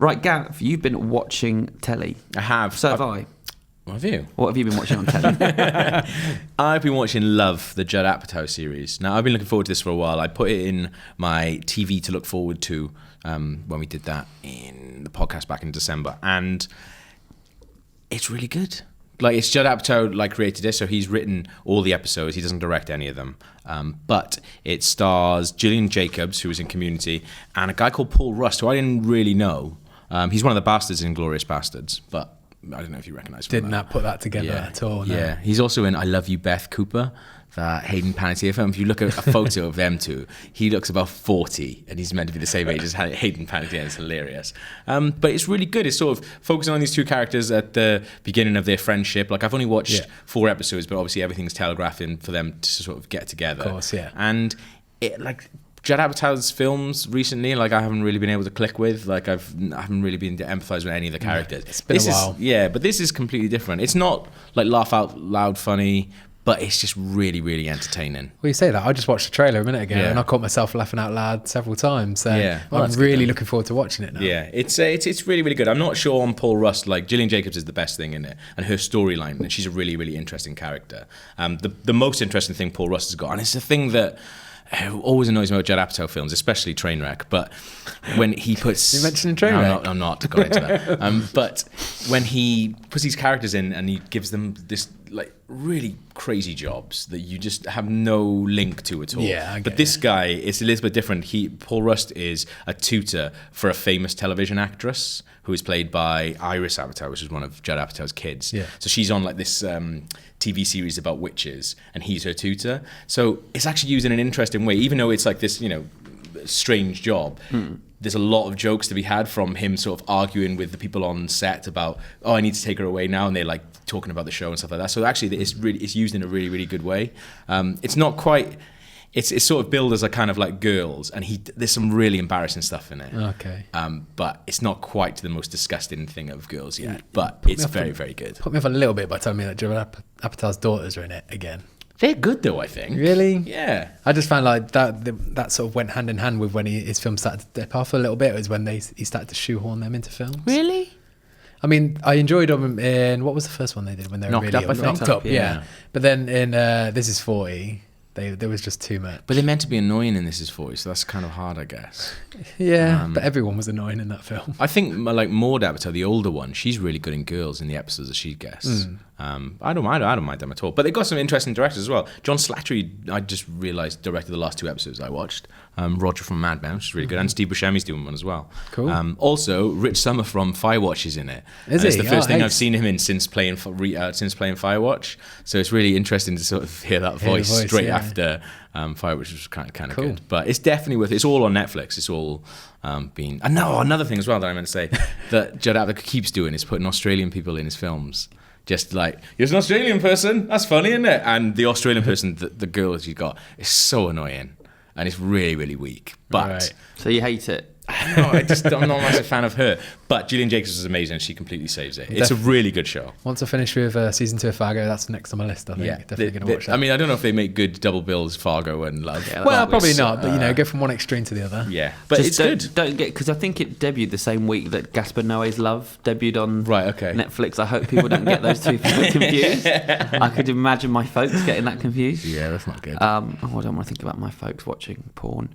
Right, Gav, you've been watching telly. I have. So have I. What have you? What have you been watching on telly? I've been watching Love, the Judd Apatow series. Now, I've been looking forward to this for a while. I put it in my TV to look forward to when we did that in the podcast back in December. And it's really good. Like, it's Judd Apatow created it, so he's written all the episodes. He doesn't direct any of them. But it stars Gillian Jacobs, who was in Community, and a guy called Paul Rust, who I didn't really know. He's one of the bastards in Inglourious Bastards, but I don't know if you recognise him. Did not put that together at all. No. Yeah, he's also in I Love You, Beth Cooper, that Hayden Panettiere film. If you look at a photo of them two, he looks about 40, and he's meant to be the same age as Hayden Panettiere. It's hilarious. But it's really good. It's sort of focusing on these two characters at the beginning of their friendship. Like, I've only watched 4 episodes, but obviously everything's telegraphing for them to sort of get together. Of course, yeah. And it, Judd Apatow's films recently, I haven't really been able to click with. I haven't really been to empathise with any of the characters. It's been a while. But this is completely different. It's not laugh out loud funny, but it's just really, really entertaining. Well, you say that. I just watched the trailer a minute ago, and I caught myself laughing out loud several times. So I'm really looking forward to watching it now. Yeah, it's really, really good. I'm not sure on Paul Rust. Gillian Jacobs is the best thing in it, and her storyline, and she's a really, really interesting character. The most interesting thing Paul Rust has got, and it's the thing that always annoys me about Judd Apatow films, especially Trainwreck. But when he puts... You mentioned Trainwreck? No, I'm not going into that. But when he puts these characters in and he gives them this really crazy jobs that you just have no link to at all. Yeah, but this guy, it's a little bit different. Paul Rust is a tutor for a famous television actress who is played by Iris Apatow, which is one of Judd Apatow's kids. Yeah. So she's on this TV series about witches, and he's her tutor. So it's actually used in an interesting way, even though it's this, strange job. There's a lot of jokes to be had from him sort of arguing with the people on set about, I need to take her away now, and they're talking about the show and stuff like that. So actually, it's used in a really, really good way. It's not quite. It's sort of billed as a kind of girls, and there's some really embarrassing stuff in it. Okay. But it's not quite the most disgusting thing of girls yet. But it's very, very good. Put me off a little bit by telling me that Judd Apatow's daughters are in it again. They're good though, I think. Really? Yeah. I just found that sort of went hand in hand with when his film started to dip off a little bit. It was when he started to shoehorn them into films. Really? I mean, I enjoyed them in, what was the first one they did when they were Knocked Up, I think. Knocked Up, yeah. But then in This Is 40, there was just too much. But they're meant to be annoying in This Is 40, so that's kind of hard, I guess. Yeah, but everyone was annoying in that film. I think Maud Apatow, the older one, she's really good in girls in the episodes that she guests. I don't mind them at all. But they've got some interesting directors as well. John Slattery, I just realised, directed the last 2 episodes I watched. Roger from Mad Men, which is really good, and Steve Buscemi's doing one as well. Cool. Also, Rich Sommer from Firewatch is in it. Is he? It's the first thing I've seen him in since playing Firewatch. So it's really interesting to sort of hear that voice straight after Firewatch, which was kind of cool. good. But it's definitely worth it. It's all on Netflix. It's all been... And another thing as well that I meant to say that Judd Apatow keeps doing is putting Australian people in his films. Just here's an Australian person, that's funny, isn't it? And the Australian person, the girl that she's got, is so annoying. And it's really, really weak. But right. So you hate it? No, I'm not a massive fan of her. But Gillian Jacobs is amazing, and she completely saves it. It's a really good show. Once I finish with season 2 of Fargo, that's next on my list, I think. Definitely going to watch that. I mean, I don't know if they make good double bills, Fargo and Love. Yeah, well, probably not, but go from one extreme to the other. Yeah, but it's good. Don't get, because I think it debuted the same week that Gaspar Noé's Love debuted on Netflix. I hope people don't get those two things confused. I could imagine my folks getting that confused. Yeah, that's not good. I don't want to think about my folks watching porn.